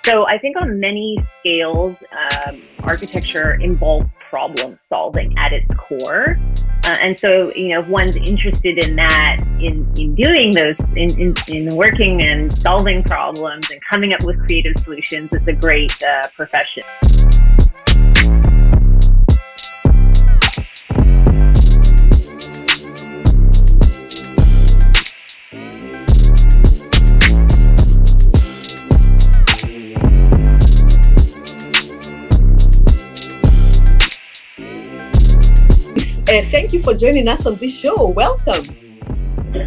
So I think on many scales, architecture involves problem solving at its core. And so, if one's interested in that, in doing those, in working and solving problems and coming up with creative solutions, it's a great profession. Thank you for joining us on this show. Welcome.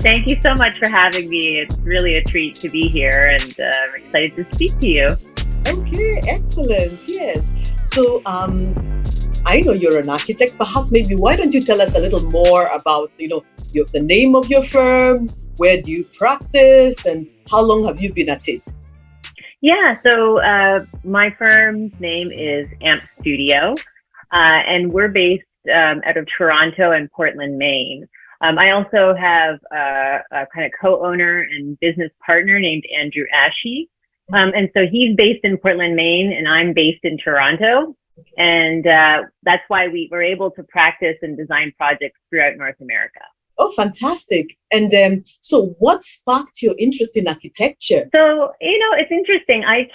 Thank you so much for having me. It's really a treat to be here, and I'm excited to speak to you. Okay, excellent. Yes. So I know you're an architect. Perhaps maybe why don't you tell us a little more about the name of your firm, where do you practice, and how long have you been at it? Yeah. So my firm's name is AMP Studio, and we're based out of Toronto and Portland, Maine. I also have a kind of co-owner and business partner named Andrew Ashe. And so he's based in Portland, Maine, and I'm based in Toronto. And that's why we were able to practice and design projects throughout North America. Oh, fantastic. And so what sparked your interest in architecture? So, it's interesting. I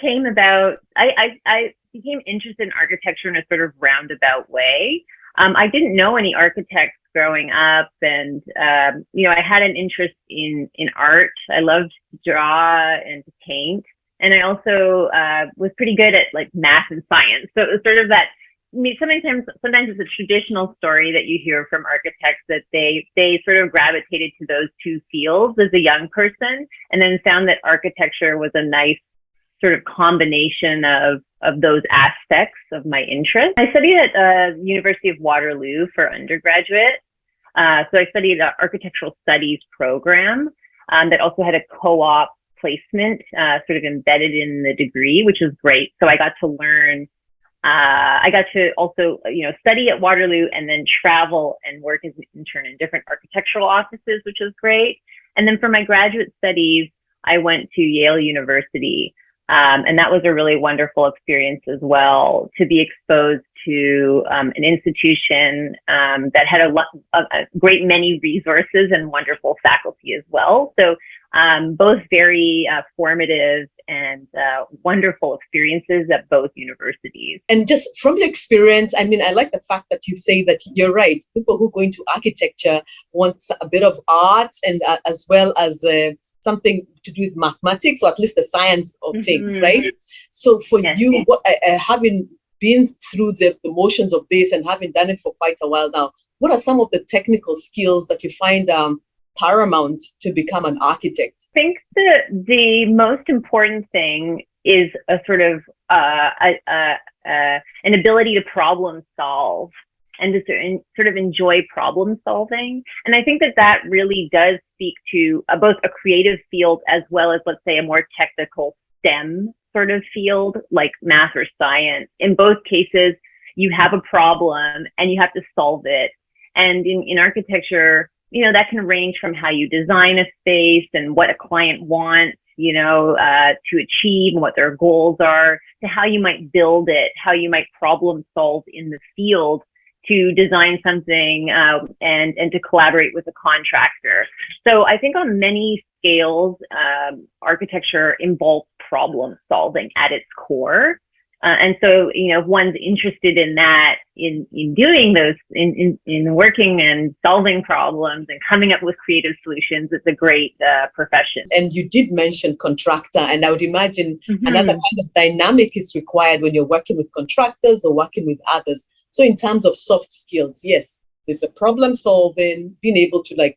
became interested in architecture in a sort of roundabout way. I didn't know any architects growing up, and I had an interest in art. I loved to draw and to paint, and I also was pretty good at like math and science. So it was sort of that. Sometimes it's a traditional story that you hear from architects that they sort of gravitated to those two fields as a young person, and then found that architecture was a nice sort of combination of those aspects of my interest. I studied at University of Waterloo for undergraduate. So I studied an architectural studies program that also had a co-op placement sort of embedded in the degree, which was great. So I got to learn, I got to also, study at Waterloo and then travel and work as an intern in different architectural offices, which was great. And then for my graduate studies, I went to Yale University. And that was a really wonderful experience as well, to be exposed to an institution that had a great many resources and wonderful faculty as well. So both very formative and wonderful experiences at both universities. And just from your experience, I like the fact that you say that you're right. People who go into architecture want a bit of art and as well as something to do with mathematics, or at least the science of things, right? So for you, having been through the motions of this and having done it for quite a while now, what are some of the technical skills that you find paramount to become an architect? I think the most important thing is a sort of an ability to problem solve and to sort of enjoy problem solving. And I think that really does speak to both a creative field as well as, let's say, a more technical STEM sort of field like math or science. In both cases, you have a problem and you have to solve it. And in architecture, that can range from how you design a space and what a client wants, to achieve and what their goals are, to how you might build it, how you might problem solve in the field to design something and to collaborate with a contractor. So I think on many scales, architecture involves problem solving at its core. And so, if one's interested in that, in doing those, in working and solving problems and coming up with creative solutions, it's a great profession. And you did mention contractor, and I would imagine another kind of dynamic is required when you're working with contractors or working with others. So in terms of soft skills, yes, there's the problem solving, being able to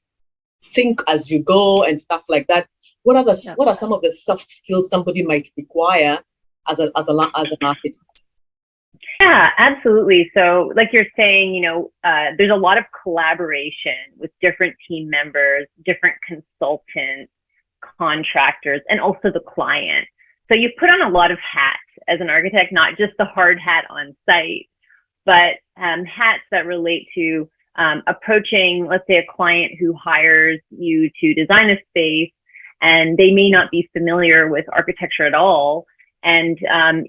think as you go and stuff like that. What are some of the soft skills somebody might require as an architect? Yeah, absolutely. So like you're saying, there's a lot of collaboration with different team members, different consultants, contractors, and also the client. So you put on a lot of hats as an architect, not just the hard hat on site, but hats that relate to approaching, let's say, a client who hires you to design a space, and they may not be familiar with architecture at all. And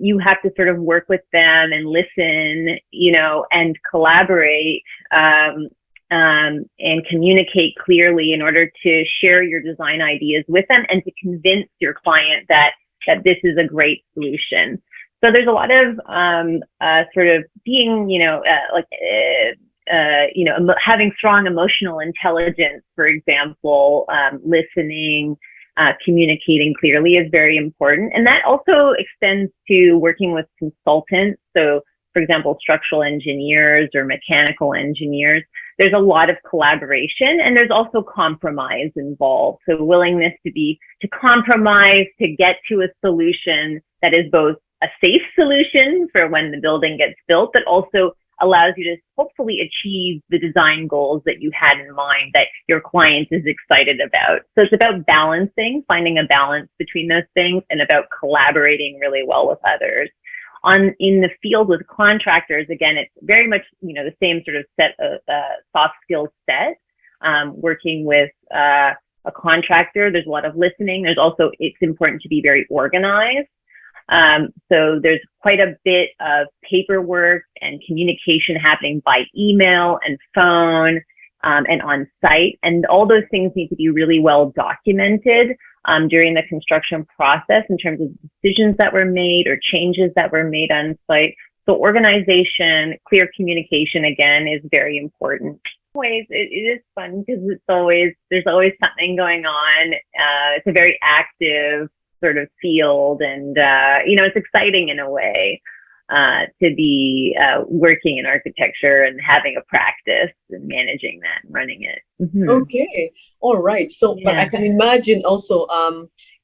you have to sort of work with them and listen, and collaborate, and communicate clearly in order to share your design ideas with them and to convince your client that this is a great solution. So there's a lot of sort of being, having strong emotional intelligence, for example, listening, communicating clearly is very important. And that also extends to working with consultants. So, for example, structural engineers or mechanical engineers. There's a lot of collaboration, and there's also compromise involved. So willingness to compromise to get to a solution that is both a safe solution for when the building gets built, but also allows you to hopefully achieve the design goals that you had in mind that your client is excited about. So it's about balancing, finding a balance between those things, and about collaborating really well with others. In the field with contractors, again, it's very much, the same sort of set of soft skills set. Working with a contractor, there's a lot of listening. It's important to be very organized. So there's quite a bit of paperwork and communication happening by email and phone, and on site. And all those things need to be really well documented during the construction process in terms of decisions that were made or changes that were made on site. So organization, clear communication, again, is very important. Ways it is fun because there's always something going on. It's a very active sort of field, and it's exciting in a way to be working in architecture and having a practice and managing that and running it. Mm-hmm. Okay, all right. So, yeah. But I can imagine also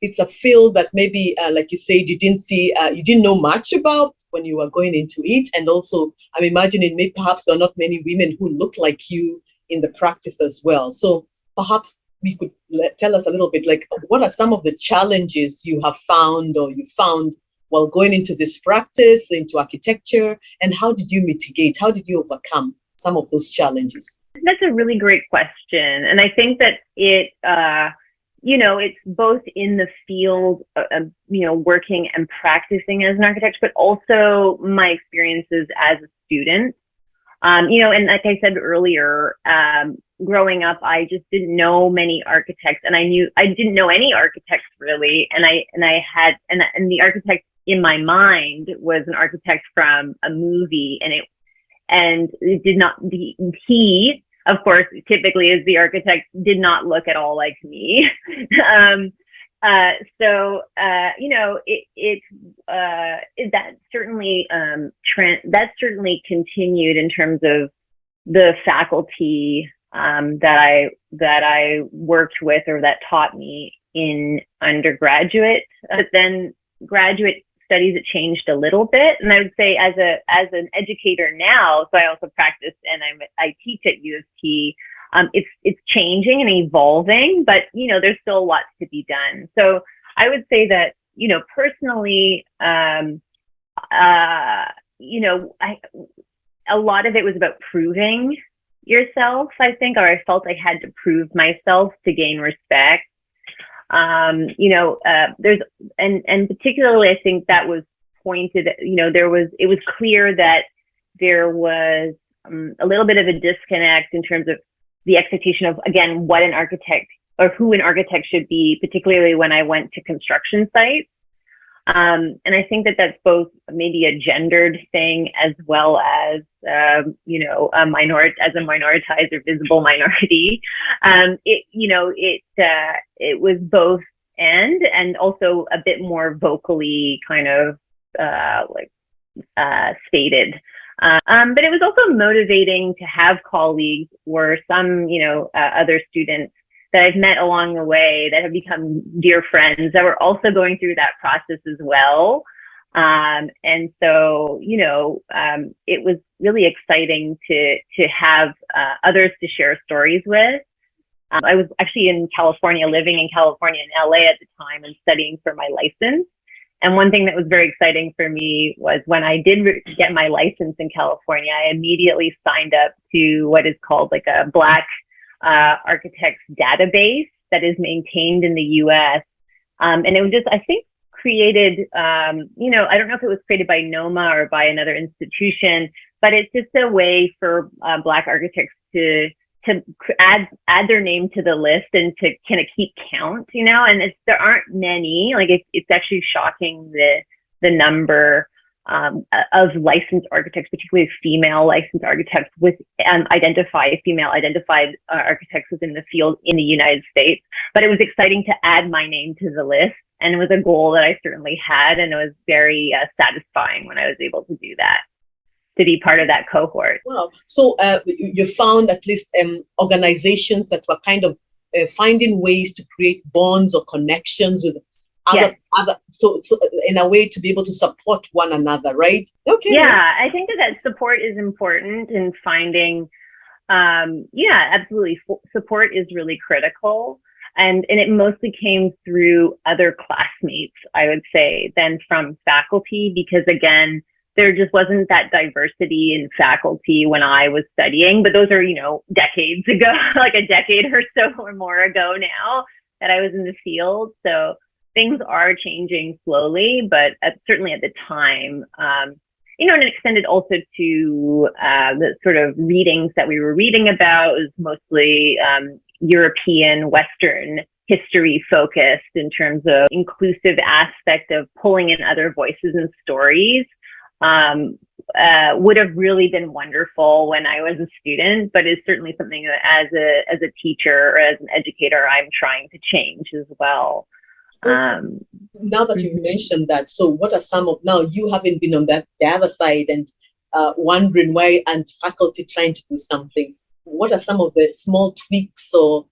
it's a field that maybe, like you said, you didn't know much about when you were going into it, and also I'm imagining maybe perhaps there are not many women who look like you in the practice as well. So perhaps we could tell us a little bit, like, what are some of the challenges you have found or you found while going into this practice, into architecture, and how did you mitigate? How did you overcome some of those challenges? That's a really great question. And I think that it's both in the field, working and practicing as an architect, but also my experiences as a student. And like I said earlier, growing up, I just didn't know many architects, and I didn't know any architects really. And the architect in my mind was an architect from a movie, and it did not, he, of course, typically as the architect, did not look at all like me. That certainly continued in terms of the faculty that I worked with or that taught me in undergraduate. But then graduate studies, it changed a little bit. And I would say as an educator now, so I also practice and I teach at U of T. It's changing and evolving, but there's still lots to be done. So I would say that personally, a lot of it was about proving yourself, I think, or I felt I had to prove myself to gain respect. And particularly, I think that was pointed, it was clear that there was a little bit of a disconnect in terms of the expectation of, again, what an architect or who an architect should be, particularly when I went to construction sites. And I think that that's both maybe a gendered thing as well as, as a minoritized or visible minority. It was both and also a bit more vocally kind of, stated. But it was also motivating to have colleagues or some, other students that I've met along the way that have become dear friends that were also going through that process as well. And so, it was really exciting to have others to share stories with. I was actually in California, living in California and LA at the time and studying for my license. And one thing that was very exciting for me was when I did get my license in California, I immediately signed up to what is called like a Black architects database that is maintained in the US. And it was just, I think, created, I don't know if it was created by NOMA or by another institution, but it's just a way for Black architects to add their name to the list and to kind of keep count, and there aren't many. Like it's actually shocking the number of licensed architects, particularly female licensed architects, with female identified architects within the field in the United States. But it was exciting to add my name to the list, and it was a goal that I certainly had, and it was very satisfying when I was able to do that, to be part of that cohort. Wow. So you found at least organizations that were kind of finding ways to create bonds or connections with other, so in a way to be able to support one another, right? Okay. Yeah, I think that support is important in finding, absolutely. Support is really critical. And it mostly came through other classmates, I would say, than from faculty, because again, there just wasn't that diversity in faculty when I was studying, but those are, decades ago, like a decade or so or more ago now that I was in the field. So things are changing slowly, but certainly at the time, and it extended also to the sort of readings that we were reading about. It was mostly European, Western history focused in terms of inclusive aspect of pulling in other voices and stories. Would have really been wonderful when I was a student, but is certainly something that as a teacher or as an educator, I'm trying to change as well. Now that you've mentioned that, so what are some of, now you haven't been on the other side and wondering why aren't faculty trying to do something? What are some of the small tweaks or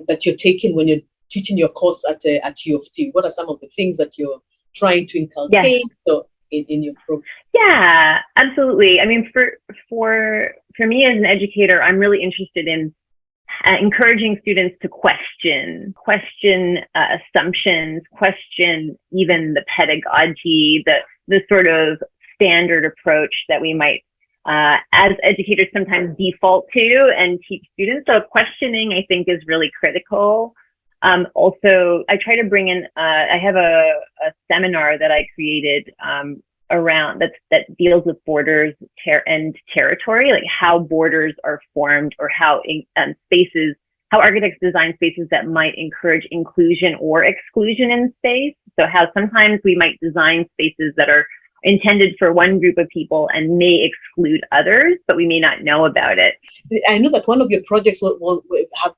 that you're taking when you're teaching your course at U of T? What are some of the things that you're trying to inculcate in your program? Yeah, absolutely. I mean, for me as an educator, I'm really interested in encouraging students to question assumptions, question even the pedagogy, the sort of standard approach that we might, as educators, sometimes default to and teach students. So questioning, I think, is really critical. Also, I try to bring in, I have a seminar that I created around that deals with borders and territory, like how borders are formed, or how how architects design spaces that might encourage inclusion or exclusion in space. So how sometimes we might design spaces that are intended for one group of people and may exclude others, but we may not know about it. I know that one of your projects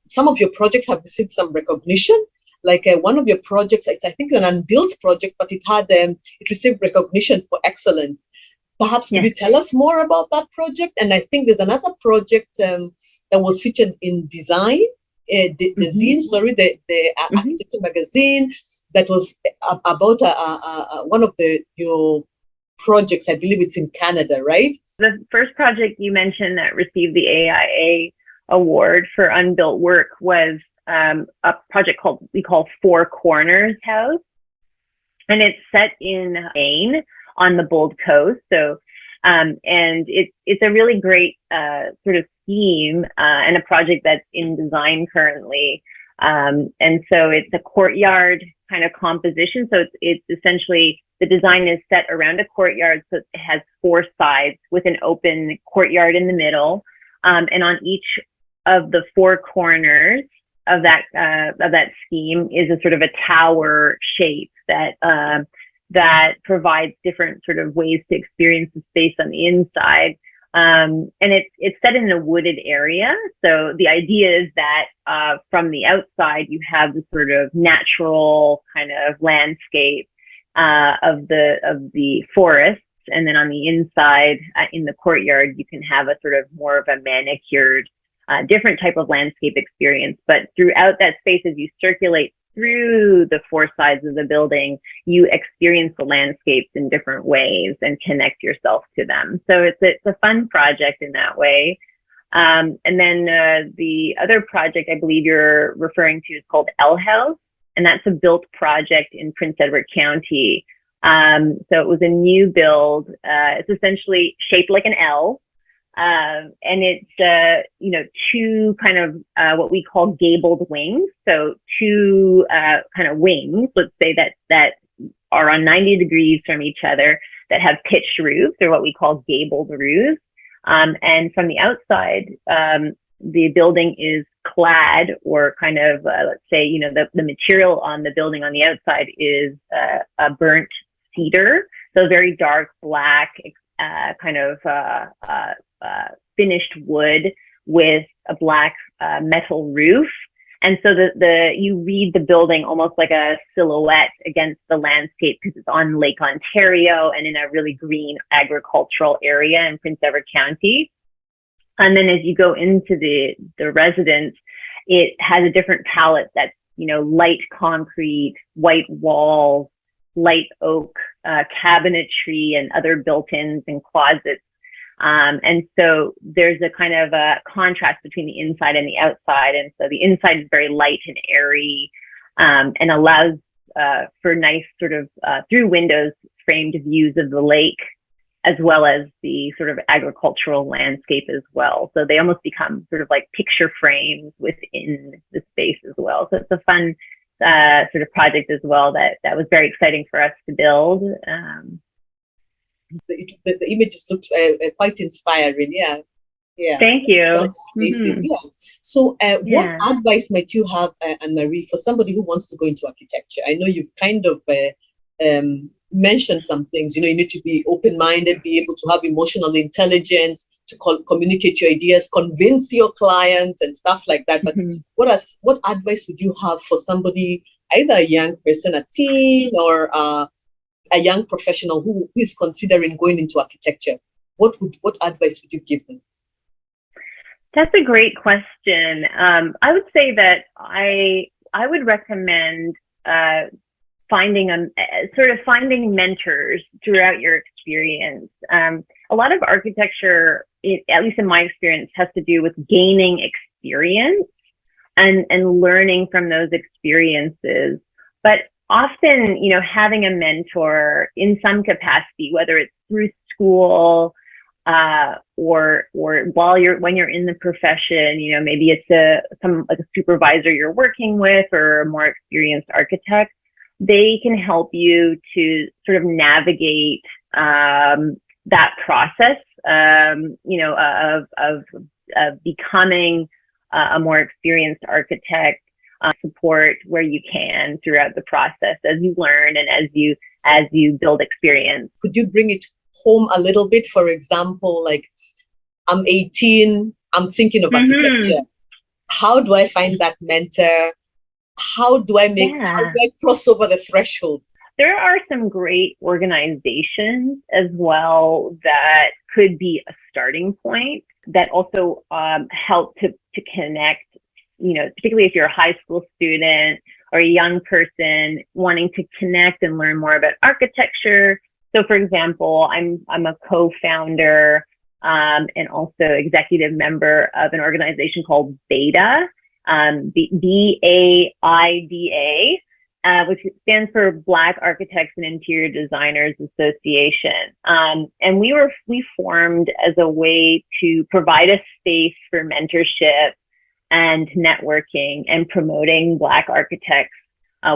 some of your projects have received some recognition. Like one of your projects, it's I think an unbuilt project, but it received recognition for excellence. Perhaps could you tell us more about that project? And I think there's another project that was featured in Design, the zine, the architecture magazine, that was about one of your projects. I believe it's in Canada, right? The first project you mentioned that received the AIA award for unbuilt work was a project we call Four Corners House, and it's set in Maine on the Bold Coast. So, and it's a really great sort of theme and a project that's in design currently. And so it's a courtyard kind of composition. So it's essentially, the design is set around a courtyard, so it has four sides with an open courtyard in the middle, and on each of the four corners of that scheme is a sort of a tower shape that provides different sort of ways to experience the space on the inside. And it's set in a wooded area. So the idea is that from the outside, you have the sort of natural kind of landscape of the forest. And then on the inside, in the courtyard, you can have a sort of more of a manicured, different type of landscape experience. But throughout that space, as you circulate through the four sides of the building, you experience the landscapes in different ways and connect yourself to them. So it's a fun project in that way. And then the other project I believe you're referring to is called L House, and that's a built project in Prince Edward County. So it was a new build. It's essentially shaped like an L. And it's, two kind of, what we call gabled wings. So two, kind of wings, let's say that are on 90 degrees from each other, that have pitched roofs, or what we call gabled roofs. And from the outside, the building is clad, or kind of, let's say, the material on the building on the outside is a burnt cedar. So very dark black, kind of finished wood with a black metal roof. And so you read the building almost like a silhouette against the landscape, because it's on Lake Ontario and in a really green agricultural area in Prince Edward County. And then as you go into the residence, it has a different palette that's, light concrete, white walls, light oak, cabinetry, and other built-ins and closets. And so there's a kind of a contrast between the inside and the outside. And so the inside is very light and airy, and allows for nice sort of through windows framed views of the lake, as well as the sort of agricultural landscape as well. So they almost become sort of like picture frames within the space as well. So it's a fun sort of project as well that was very exciting for us to build. The images looked quite inspiring. Yeah. Yeah. Thank you. Spaces. Yeah. So what advice might you have, Anne-Marie, for somebody who wants to go into architecture? I know you've kind of mentioned some things. You need to be open-minded, be able to have emotional intelligence, to communicate your ideas, convince your clients and stuff like that. But what advice would you have for somebody, either a young person, a teen, or a young professional who is considering going into architecture? What advice would you give them? That's a great question. I would say that I would recommend finding mentors throughout your experience. A lot of architecture, at least in my experience, has to do with gaining experience and learning from those experiences. But often, having a mentor in some capacity, whether it's through school, or when you're in the profession, maybe it's a supervisor you're working with, or a more experienced architect, they can help you to sort of navigate that process, of becoming a more experienced architect. Support where you can throughout the process as you learn and as you build experience. Could you bring it home a little bit? For example, like, I'm 18, I'm thinking of architecture. How do I find that mentor? How do I cross over the threshold? There are some great organizations as well that could be a starting point, that also help to connect, particularly if you're a high school student or a young person wanting to connect and learn more about architecture. So, for example, I'm a co-founder and also executive member of an organization called BAIDA, BAIDA, which stands for Black Architects and Interior Designers Association. And we formed as a way to provide a space for mentorship and networking and promoting Black architects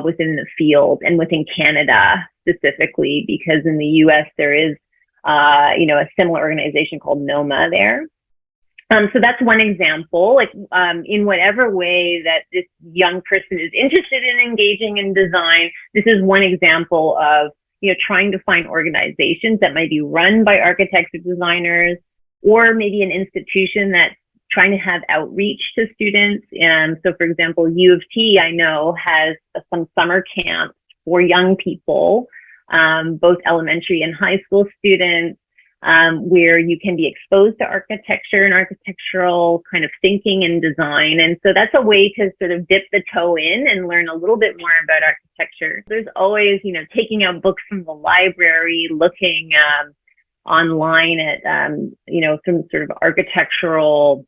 within the field and within Canada specifically, because in the US there is, a similar organization called NOMA there. So that's one example, in whatever way that this young person is interested in engaging in design. This is one example of, trying to find organizations that might be run by architects or designers, or maybe an institution that's trying to have outreach to students. So for example, U of T, I know, has some summer camps for young people, both elementary and high school students, where you can be exposed to architecture and architectural kind of thinking and design. And so that's a way to sort of dip the toe in and learn a little bit more about architecture. There's always, taking out books from the library, looking online at, some sort of architectural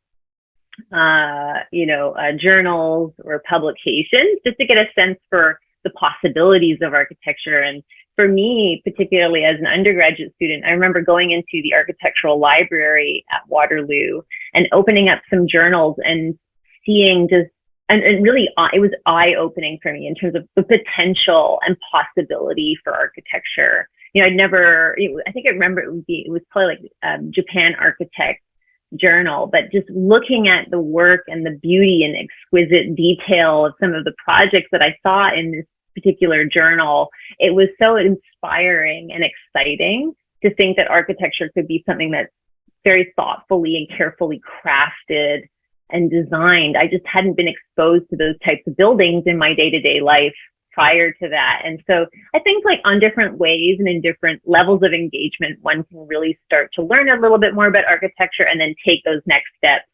journals or publications, just to get a sense for the possibilities of architecture. And for me, particularly as an undergraduate student, I remember going into the architectural library at Waterloo and opening up some journals and seeing just and really, it was eye-opening for me in terms of the potential and possibility for architecture. I'd never, I think I remember it was probably like Japan Architect Journal, but just looking at the work and the beauty and exquisite detail of some of the projects that I saw in this particular journal, it was so inspiring and exciting to think that architecture could be something that's very thoughtfully and carefully crafted and designed. I just hadn't been exposed to those types of buildings in my day-to-day life prior to that. And so I think like on different ways and in different levels of engagement, one can really start to learn a little bit more about architecture and then take those next steps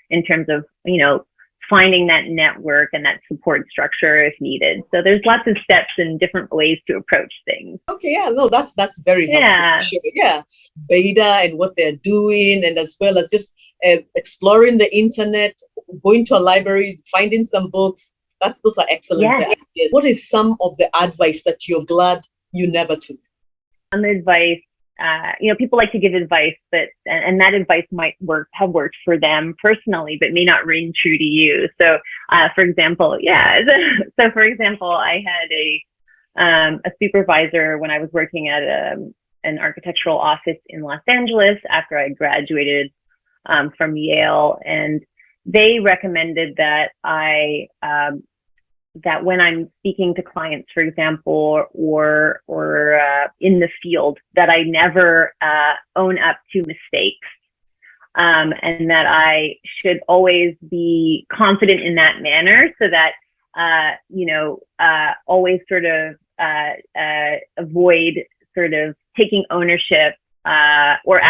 in terms of, finding that network and that support structure if needed. So there's lots of steps and different ways to approach things. Okay, yeah, no, that's very helpful. Yeah. Sure. Yeah, Beta and what they're doing, and as well as just exploring the internet, going to a library, finding some books. Those are excellent ideas. What is some of the advice that you're glad you never took? Some advice, people like to give advice, and that advice might have worked for them personally, but may not ring true to you. So, for example, I had a supervisor when I was working at an architectural office in Los Angeles after I graduated from Yale, and they recommended that that when I'm speaking to clients, for example, or in the field, that I never own up to mistakes, and that I should always be confident in that manner, so that always sort of avoid sort of taking ownership or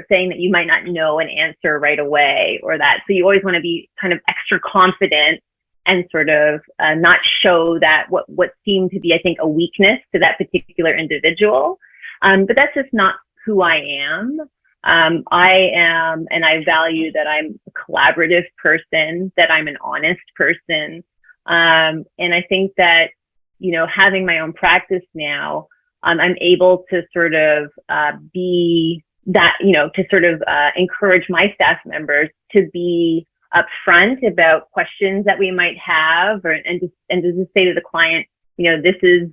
saying that you might not know an answer right away, or that. So you always want to be kind of extra confident and sort of not show that what seemed to be, I think, a weakness to that particular individual. But that's just not who I am. I am, and I value that I'm a collaborative person, that I'm an honest person. And I think that, having my own practice now, I'm able to sort of be that, to sort of encourage my staff members to be upfront about questions that we might have, and to just say to the client, this is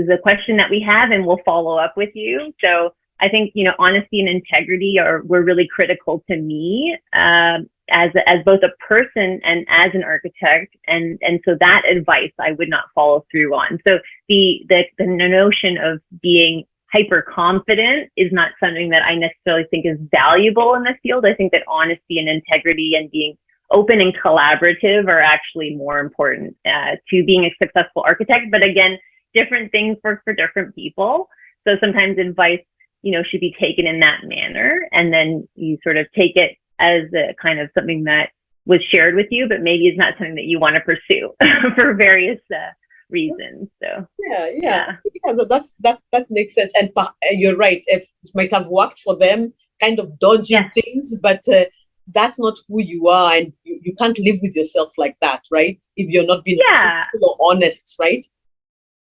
a question that we have, and we'll follow up with you. So I think, honesty and integrity were really critical to me as both a person and as an architect, and so that advice I would not follow through on. So the notion of being hyper confident is not something that I necessarily think is valuable in the field. I think that honesty and integrity and being open and collaborative are actually more important to being a successful architect. But again, different things work for different people. So sometimes advice, should be taken in that manner, and then you sort of take it as a kind of something that was shared with you, but maybe it's not something that you want to pursue for various reasons. So yeah, that makes sense. And you're right. It might have worked for them, kind of dodging things, but that's not who you are, and you can't live with yourself like that, right? If you're not being truthful or honest, right?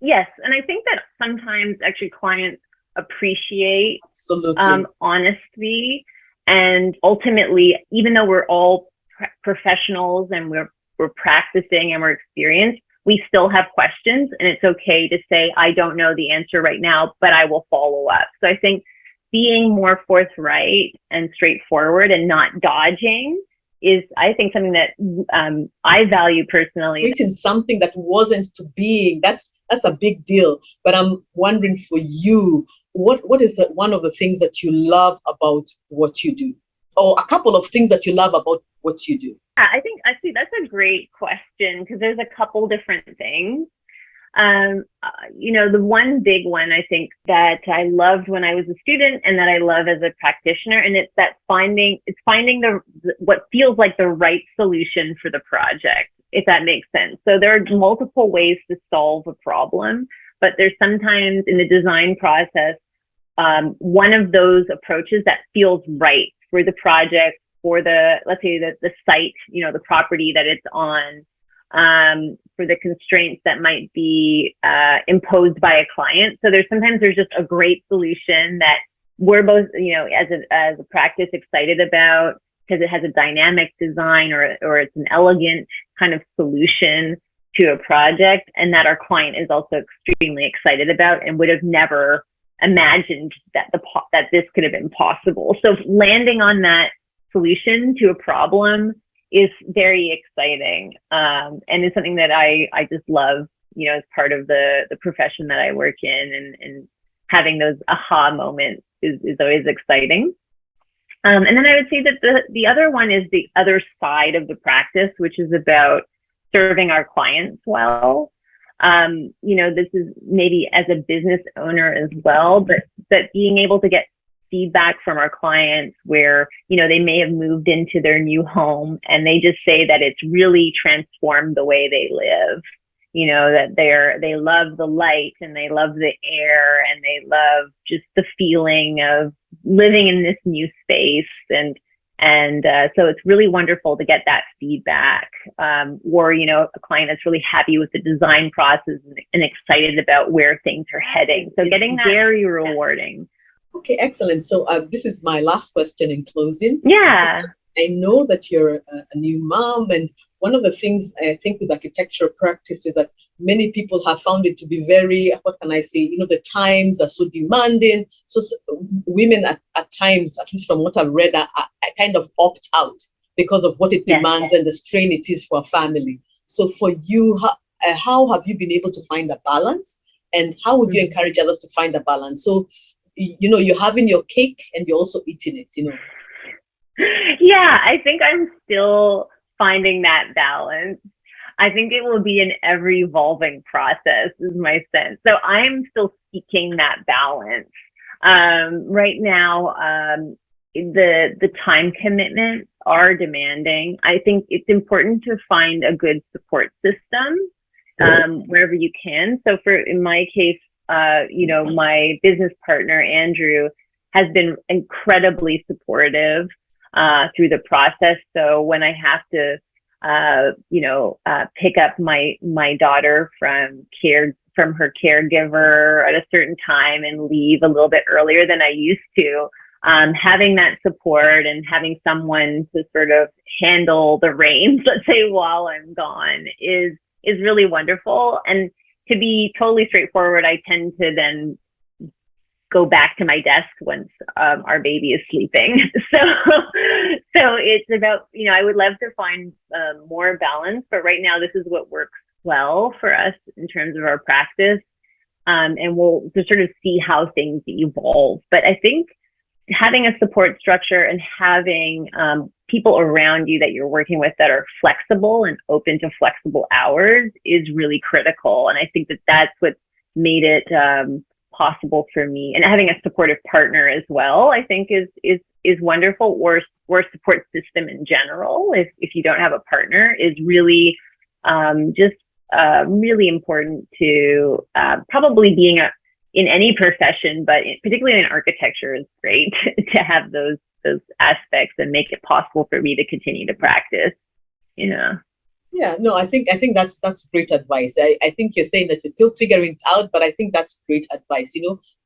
Yes, and I think that sometimes actually clients appreciate honesty, and ultimately, even though we're all professionals and we're practicing and we're experienced, we still have questions, and it's okay to say, I don't know the answer right now, but I will follow up. So I think being more forthright and straightforward and not dodging is, I think, something that I value personally. Creating something that wasn't to being, that's a big deal. But I'm wondering for you, what is one of the things that you love about what you do? Or a couple of things that you love about what you do? I think actually that's a great question, because there's a couple different things. The one big one I think that I loved when I was a student and that I love as a practitioner, and it's finding what feels like the right solution for the project, if that makes sense. So there are multiple ways to solve a problem, but there's sometimes in the design process, one of those approaches that feels right for the project, for let's say the site, the property that it's on, for the constraints that might be imposed by a client. So sometimes there's just a great solution that we're both, as a practice excited about, because it has a dynamic design, or it's an elegant kind of solution to a project, and that our client is also extremely excited about and would have never imagined that that this could have been possible. So landing on that solution to a problem is very exciting, and it's something that I just love, as part of the profession that I work in, and having those aha moments is always exciting. And then I would say that the other one is the other side of the practice, which is about serving our clients well. This is maybe as a business owner as well, but being able to get feedback from our clients where, they may have moved into their new home and they just say that it's really transformed the way they live. That they love the light and they love the air and they love just the feeling of living in this new space. And so it's really wonderful to get that feedback. Or, a client that's really happy with the design process and excited about where things are heading. So getting that, very rewarding. Okay, excellent. So this is my last question in closing. Yeah. So I know that you're a new mom, and one of the things I think with architecture practice is that many people have found it to be very, what can I say, the times are so demanding. So women at times, at least from what I've read, are kind of opt out because of what it demands and the strain it is for a family. So for you, how have you been able to find a balance? And how would you encourage others to find a balance? So, you're having your cake and you're also eating it, Yeah, I think I'm still finding that balance. I think it will be an ever evolving process, is my sense. So I'm still seeking that balance. Right now, the time commitments are demanding. I think it's important to find a good support system wherever you can. So in my case, my business partner, Andrew, has been incredibly supportive through the process. So when I have to, pick up my daughter from her caregiver at a certain time and leave a little bit earlier than I used to, having that support and having someone to sort of handle the reins, let's say, while I'm gone is really wonderful. And to be totally straightforward, I tend to then go back to my desk once our baby is sleeping. So it's about, I would love to find more balance, but right now this is what works well for us in terms of our practice. And we'll just sort of see how things evolve. But I think having a support structure and having people around you that you're working with that are flexible and open to flexible hours is really critical. And I think that that's what made it possible for me. And having a supportive partner as well, I think is wonderful, or support system in general. If you don't have a partner, is really really important to probably being in any profession, but particularly in architecture is great to have those aspects and make it possible for me to continue to practice. Yeah, no, I think that's great advice. I think you're saying that you're still figuring it out, but I think that's great advice.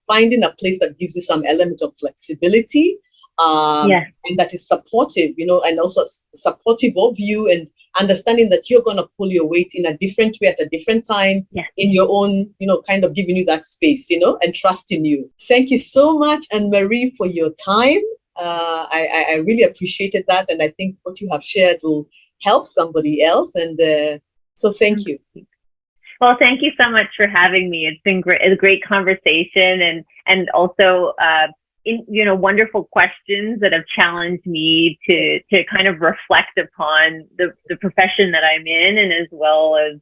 Finding a place that gives you some element of flexibility, and that is supportive, and also supportive of you, and understanding that you're going to pull your weight in a different way at a different time, in your own, kind of giving you that space, and trusting you. Thank you so much, Anne-Marie, for your time. I really appreciated that, and I think what you have shared will help somebody else, and so thank you. Well, thank you so much for having me. It's been great, a great conversation, and also wonderful questions that have challenged me to kind of reflect upon the profession that I'm in, and as well as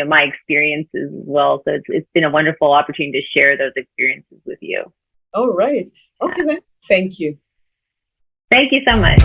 my experiences as well. So it's been a wonderful opportunity to share those experiences with you. All right. Okay, then. Thank you. Thank you so much.